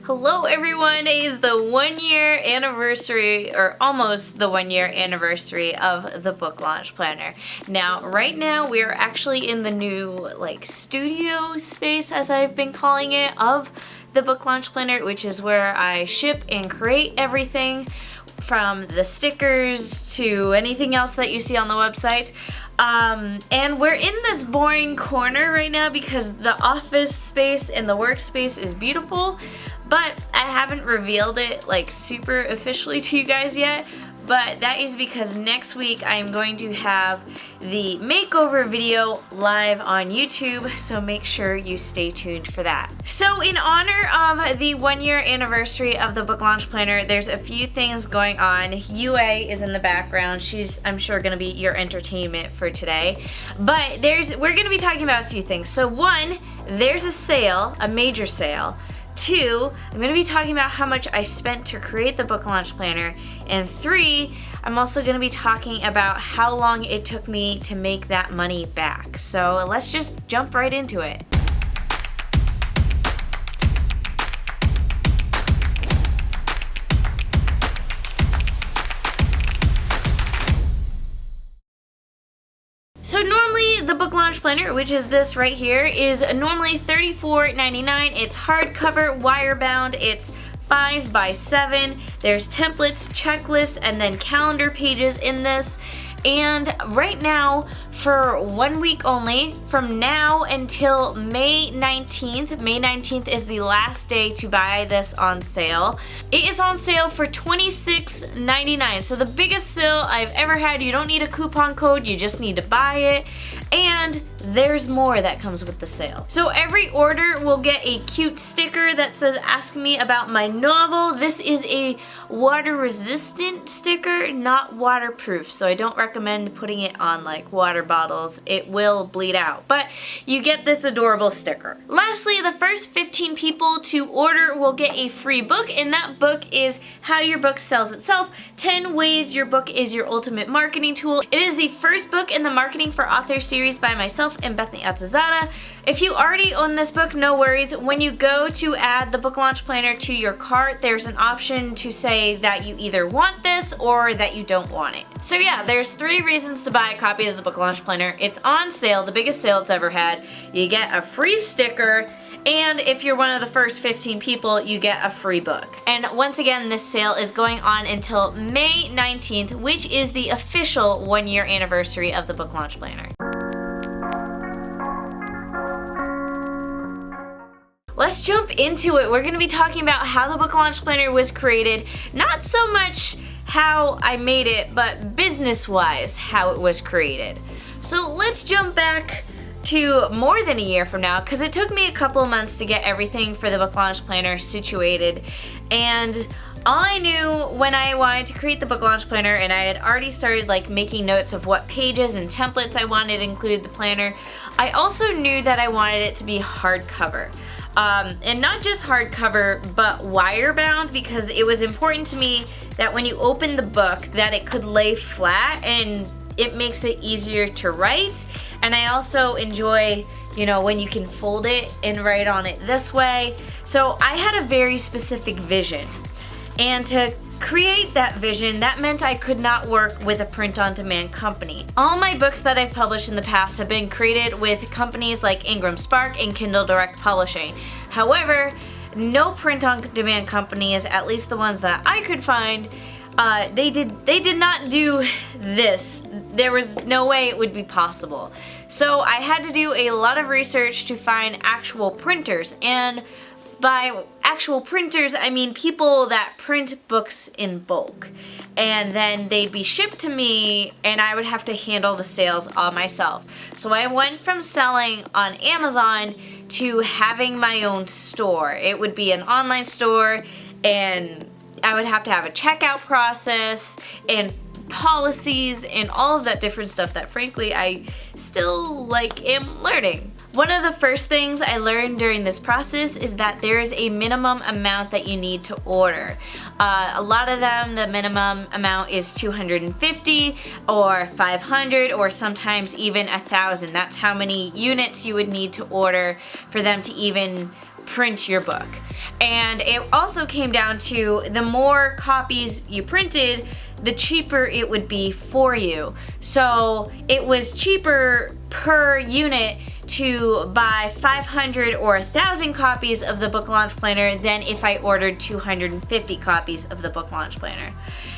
Hello everyone, it is the 1 year anniversary, or almost the 1 year anniversary of the book launch planner. Now, right now we are actually in the new studio space, as I've been calling it, of the book launch planner, which is where I ship and create everything from the stickers to anything else that you see on the website. And we're in this boring corner right now because the office space and the workspace is beautiful, but I haven't revealed it super officially to you guys yet. But that is because next week I am going to have the makeover video live on YouTube, so make sure you stay tuned for that. So in honor of the 1 year anniversary of the book launch planner, there's a few things going on. UA is in the background. She's, I'm sure, going to be your entertainment for today. But we're going to be talking about a few things. So one, there's a sale, a major sale. 2, I'm going to be talking about how much I spent to create the book launch planner. And 3, I'm also going to be talking about how long it took me to make that money back. So let's just jump right into it. So normally the book launch planner, which is this right here, is normally $34.99. It's hardcover, wire bound. It's 5 by 7. There's templates, checklists, and then calendar pages in this. And right now, for 1 week only, from now until May 19th, May 19th is the last day to buy this on sale. It is on sale for $26.99. So the biggest sale I've ever had. You don't need a coupon code, you just need to buy it. And there's more that comes with the sale. So every order will get a cute sticker that says "Ask me about my novel." This is a water resistant sticker, not waterproof, so I don't recommend putting it on water bottles. It will bleed out, but you get this adorable sticker. Lastly, the first 15 people to order will get a free book, and that book is How Your Book Sells Itself, 10 Ways Your Book is Your Ultimate Marketing Tool. It is the first book in the Marketing for Authors series by myself and Bethany Atzazada. If you already own this book, no worries. When you go to add the book launch planner to your cart, there's an option to say that you either want this or that you don't want it. So yeah, there's 3 reasons to buy a copy of the book launch planner. It's on sale, the biggest sale it's ever had. You get a free sticker, and if you're one of the first 15 people, you get a free book. And once again, this sale is going on until May 19th, which is the official 1 year anniversary of the book launch planner. Let's jump into it. We're going to be talking about how the book launch planner was created, not so much how I made it, but business-wise how it was created. So let's jump back to more than a year from now, because it took me a couple of months to get everything for the book launch planner situated. And all I knew when I wanted to create the book launch planner, and I had already started making notes of what pages and templates I wanted included the planner, I also knew that I wanted it to be hardcover. And not just hardcover, but wire bound, because it was important to me that when you open the book that it could lay flat, and it makes it easier to write. And I also enjoy, when you can fold it and write on it this way. So I had a very specific vision. And to create that vision, that meant I could not work with a print-on-demand company. All my books that I've published in the past have been created with companies like Ingram Spark and Kindle Direct Publishing. However, no print-on-demand companies, at least the ones that I could find, they did not do this. There was no way it would be possible. So I had to do a lot of research to find actual printers, and by actual printers, I mean people that print books in bulk. And then they'd be shipped to me, and I would have to handle the sales all myself. So I went from selling on Amazon to having my own store. It would be an online store, and I would have to have a checkout process and policies and all of that different stuff that frankly I still am learning. One of the first things I learned during this process is that there is a minimum amount that you need to order. A lot of them, the minimum amount is 250 or 500 or sometimes even 1,000. That's how many units you would need to order for them to even print your book. And it also came down to the more copies you printed, the cheaper it would be for you. So it was cheaper per unit to buy 500 or 1,000 copies of the book launch planner than if I ordered 250 copies of the book launch planner.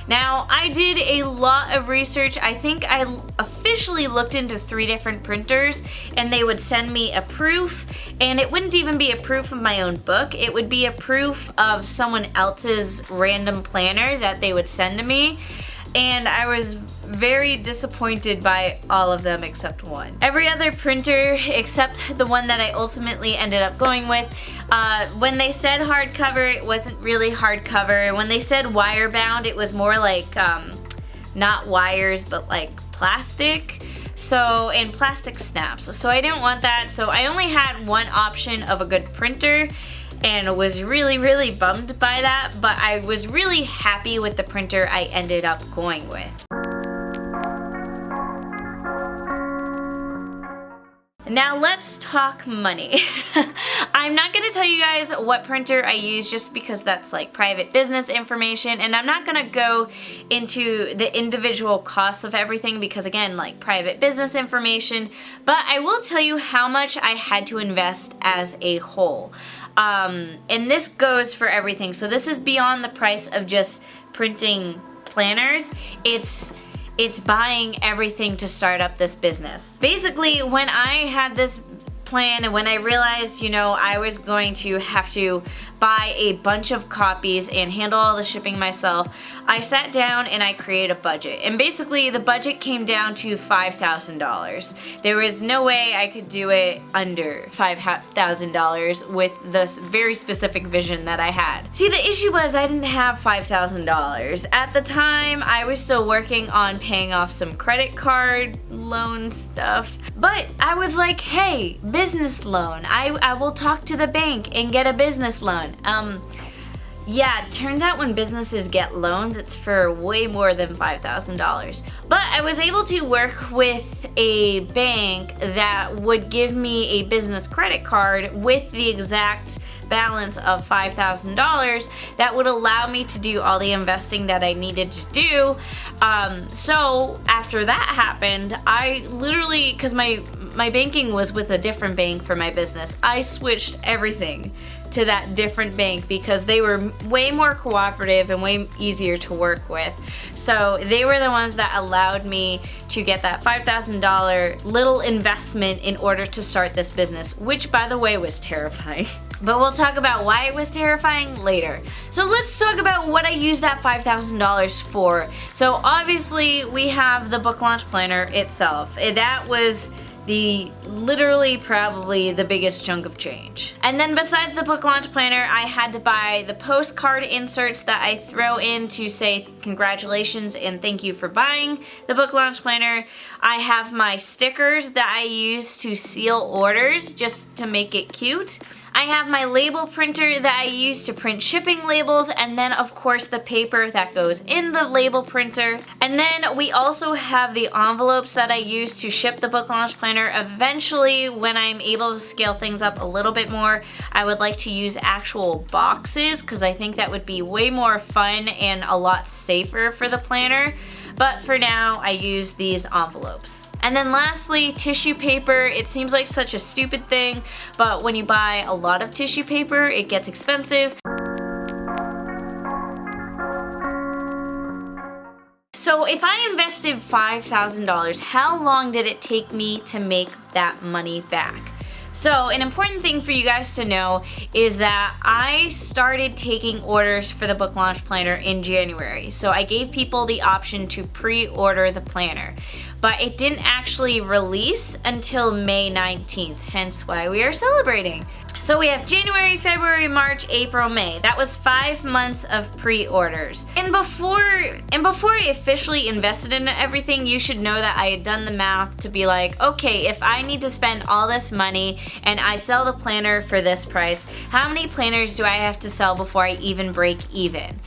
Now, I did a lot of research. I think I officially looked into 3 different printers, and they would send me a proof, and it wouldn't even be a proof of my own book. It would be a proof of someone else's random planner that they would send to me. And I was very disappointed by all of them except one. Every other printer except the one that I ultimately ended up going with, when they said hardcover, it wasn't really hardcover. When they said wire bound, it was more like not wires but like plastic. So, and plastic snaps. So I didn't want that. So I only had one option of a good printer, and was really bummed by that, but I was really happy with the printer I ended up going with. Now let's talk money. I'm not gonna tell you guys what printer I use just because that's like private business information, and I'm not gonna go into the individual costs of everything because again, like private business information, but I will tell you how much I had to invest as a whole. And this goes for everything. So this is beyond the price of just printing planners. It's buying everything to start up this business. Basically, when I had this plan and when I realized, you know, I was going to have to buy a bunch of copies and handle all the shipping myself, I sat down and I created a budget. And basically the budget came down to $5,000. There was no way I could do it under $5,000 with this very specific vision that I had. See, the issue was I didn't have $5,000. At the time, I was still working on paying off some credit card loan stuff. But I was like, hey, business loan. I will talk to the bank and get a business loan. Yeah, it turns out when businesses get loans, it's for way more than $5,000. But I was able to work with a bank that would give me a business credit card with the exact balance of $5,000 that would allow me to do all the investing that I needed to do. So after that happened, I literally, because my banking was with a different bank for my business, I switched everything to that different bank because they were way more cooperative and way easier to work with. So they were the ones that allowed me to get that $5,000 little investment in order to start this business, which by the way was terrifying. But we'll talk about why it was terrifying later. So let's talk about what I used that $5,000 for. So obviously we have the book launch planner itself. That was literally probably the biggest chunk of change. And then besides the book launch planner, I had to buy the postcard inserts that I throw in to say congratulations and thank you for buying the book launch planner. I have my stickers that I use to seal orders just to make it cute. I have my label printer that I use to print shipping labels, and then of course the paper that goes in the label printer. And then we also have the envelopes that I use to ship the book launch planner. Eventually, when I'm able to scale things up a little bit more, I would like to use actual boxes because I think that would be way more fun and a lot safer for the planner. But for now, I use these envelopes. And then lastly, tissue paper. It seems like such a stupid thing, but when you buy a lot of tissue paper, it gets expensive. So if I invested $5,000, how long did it take me to make that money back? So an important thing for you guys to know is that I started taking orders for the book launch planner in January. So I gave people the option to pre-order the planner, but it didn't actually release until May 19th, hence why we are celebrating. So we have January, February, March, April, May. That was 5 months of pre-orders. And before I officially invested in everything, you should know that I had done the math to be like, okay, if I need to spend all this money and I sell the planner for this price, how many planners do I have to sell before I even break even?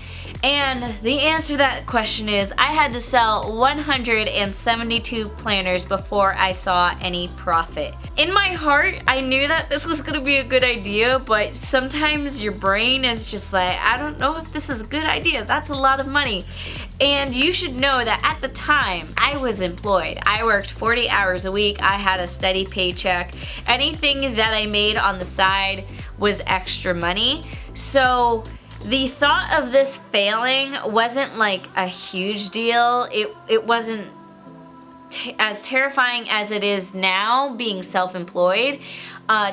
And the answer to that question is I had to sell 172 planners before I saw any profit. In my heart, I knew that this was gonna be a good idea, but sometimes your brain is just like, I don't know if this is a good idea. That's a lot of money. And you should know that at the time, I was employed. I worked 40 hours a week. I had a steady paycheck. Anything that I made on the side was extra money. So the thought of this failing wasn't like a huge deal. It wasn't as terrifying as it is now being self-employed.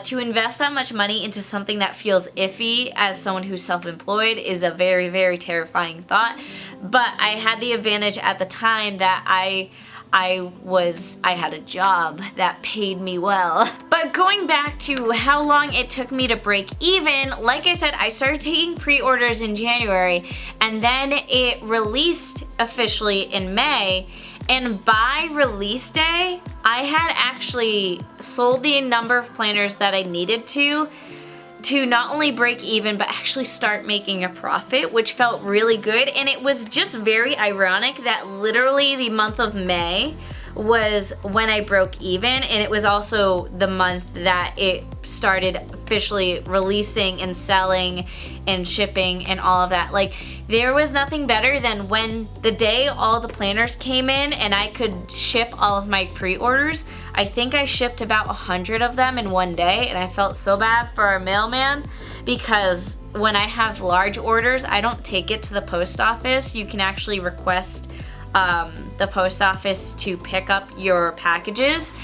To invest that much money into something that feels iffy as someone who's self-employed is a very, very terrifying thought. But I had the advantage at the time that I had a job that paid me well. But going back to how long it took me to break even, like I said, I started taking pre-orders in January, and then it released officially in May. And by release day, I had actually sold the number of planners that I needed to not only break even, but actually start making a profit, which felt really good. And it was just very ironic that literally the month of May was when I broke even, and it was also the month that it started officially releasing and selling and shipping and all of that. Like, there was nothing better than when the day all the planners came in and I could ship all of my pre-orders. I think I shipped about 100 of them in one day, and I felt so bad for our mailman because when I have large orders, I don't take it to the post office. You can actually request the post office to pick up your packages,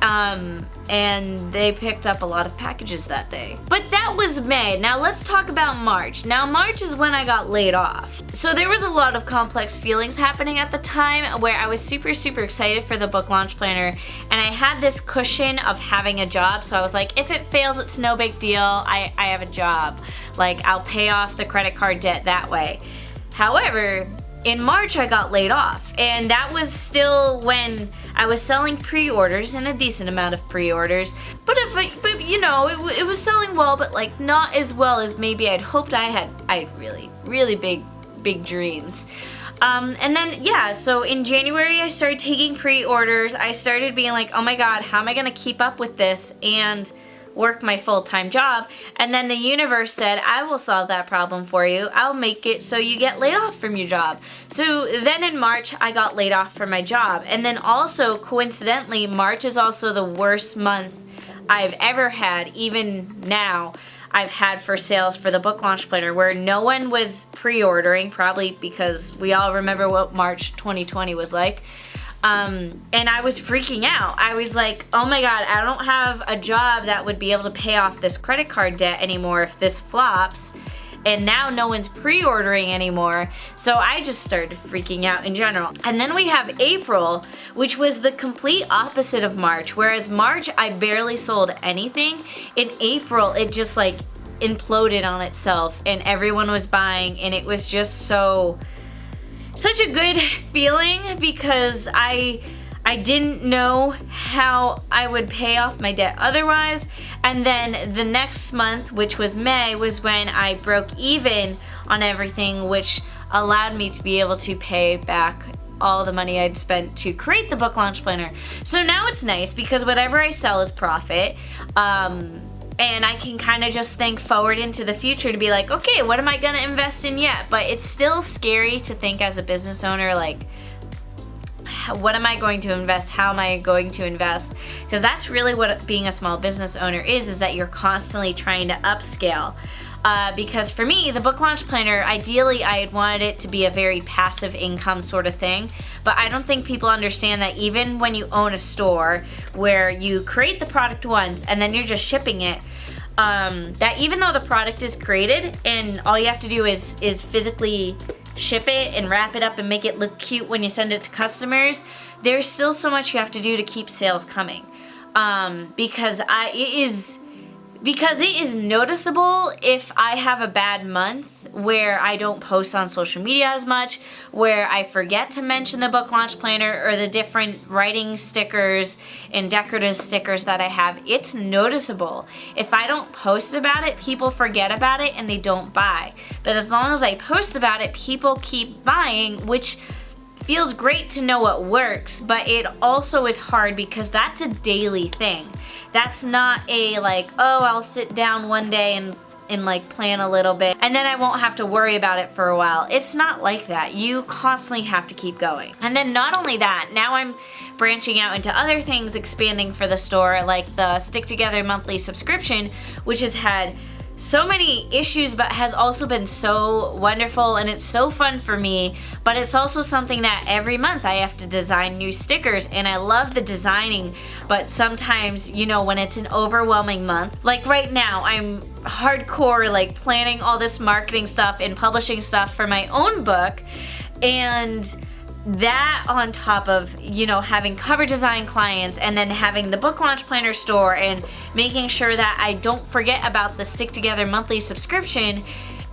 and they picked up a lot of packages that day. But that was May. Now let's talk about March. Now March is when I got laid off. So there was a lot of complex feelings happening at the time where I was super excited for the book launch planner, and I had this cushion of having a job. So I was like, if it fails, it's no big deal. I have a job. Like, I'll pay off the credit card debt that way. However, in March, I got laid off, and that was still when I was selling pre-orders and a decent amount of pre-orders. But you know, it was selling well, but like not as well as maybe I'd hoped. I had really big dreams. And then, yeah, so in January, I started taking pre-orders. I started being like, oh my God, how am I gonna keep up with this and work my full-time job? And then the universe said, I will solve that problem for you. I'll make it so you get laid off from your job. So then in March, I got laid off from my job. And then also, coincidentally, March is also the worst month I've ever had. Even now, I've had for sales for the book launch planner, where no one was pre-ordering, probably because we all remember what March 2020 was like. And I was freaking out. I was like, oh my God, I don't have a job that would be able to pay off this credit card debt anymore if this flops. And now no one's pre-ordering anymore. So I just started freaking out in general. And then we have April, which was the complete opposite of March. Whereas March, I barely sold anything. In April, it just like imploded on itself and everyone was buying, and it was just such a good feeling because I didn't know how I would pay off my debt otherwise. And then the next month, which was May, was when I broke even on everything, which allowed me to be able to pay back all the money I'd spent to create the book launch planner. So now it's nice because whatever I sell is profit. And I can kind of just think forward into the future to be like, okay, what am I gonna invest in yet? But it's still scary to think as a business owner, like, what am I going to invest? How am I going to invest? Because that's really what being a small business owner is that you're constantly trying to upscale. Because for me, the book launch planner, ideally I had wanted it to be a very passive income sort of thing, but I don't think people understand that even when you own a store where you create the product once and then you're just shipping it, that even though the product is created and all you have to do is physically ship it and wrap it up and make it look cute when you send it to customers, there's still so much you have to do to keep sales coming. Because because it is noticeable if I have a bad month where I don't post on social media as much, where I forget to mention the book launch planner or the different writing stickers and decorative stickers that I have. It's noticeable. If I don't post about it, people forget about it and they don't buy. But as long as I post about it, people keep buying, which feels great to know what works, but it also is hard because that's a daily thing. That's not a like, oh, I'll sit down one day and like plan a little bit and then I won't have to worry about it for a while. It's not like that. You constantly have to keep going. And then not only that, now I'm branching out into other things, expanding for the store, like the Stick Together monthly subscription, which has had so many issues but has also been so wonderful, and it's so fun for me. But it's also something that every month I have to design new stickers, and I love the designing, but sometimes, you know, when it's an overwhelming month, like right now I'm hardcore like planning all this marketing stuff and publishing stuff for my own book, and that on top of, you know, having cover design clients and then having the book launch planner store and making sure that I don't forget about the Stick Together monthly subscription,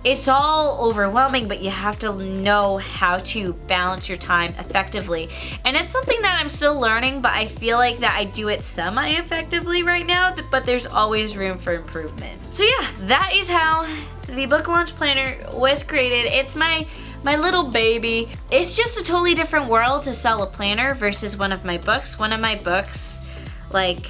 it's all overwhelming, but you have to know how to balance your time effectively. And it's something that I'm still learning, but I feel like that I do it semi-effectively right now, but there's always room for improvement. So yeah, that is how the book launch planner was created. It's my little baby. It's just a totally different world to sell a planner versus one of my books. One of my books, like,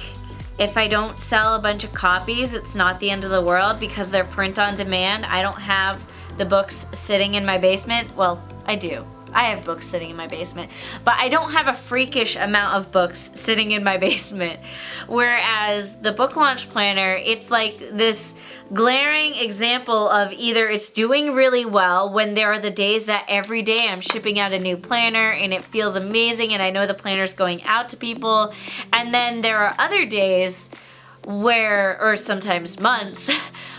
if I don't sell a bunch of copies, it's not the end of the world because they're print on demand. I don't have the books sitting in my basement. Well, I do. I have books sitting in my basement, but I don't have a freakish amount of books sitting in my basement. Whereas the book launch planner, it's like this glaring example of either it's doing really well when there are the days that every day I'm shipping out a new planner and it feels amazing and I know the planner's going out to people, and then there are other days where, or sometimes months,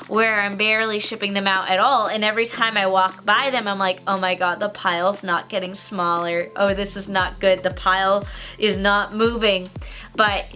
where I'm barely shipping them out at all, and every time I walk by them I'm like, oh my god, the pile's not getting smaller, oh this is not good, the pile is not moving. But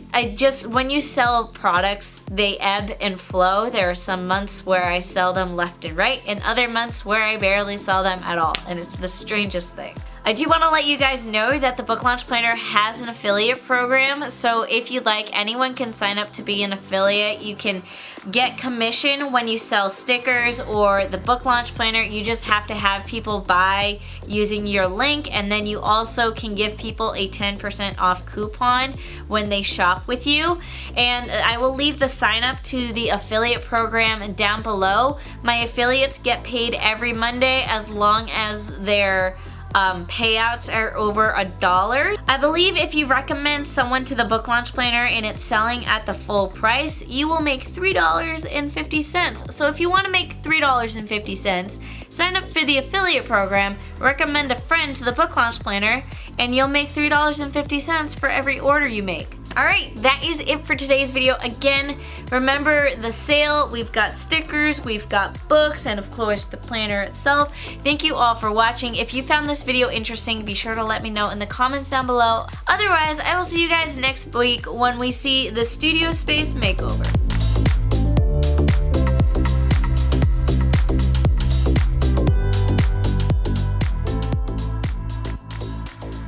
when you sell products, they ebb and flow. There are some months where I sell them left and right and other months where I barely sell them at all, and it's the strangest thing. I do want to let you guys know that the Book Launch Planner has an affiliate program, so if you'd like, anyone can sign up to be an affiliate. You can get commission when you sell stickers or the Book Launch Planner. You just have to have people buy using your link, and then you also can give people a 10% off coupon when they shop with you. And I will leave the sign up to the affiliate program down below. My affiliates get paid every Monday as long as their payouts are over $1. I believe if you recommend someone to the Book Launch Planner and it's selling at the full price, you will make $3.50. So if you want to make $3.50, sign up for the affiliate program, recommend a friend to the Book Launch Planner, and you'll make $3.50 for every order you make. Alright, that is it for today's video. Again, remember the sale. We've got stickers, we've got books, and of course the planner itself. Thank you all for watching. If you found this video interesting, be sure to let me know in the comments down below. Otherwise, I will see you guys next week when we see the studio space makeover.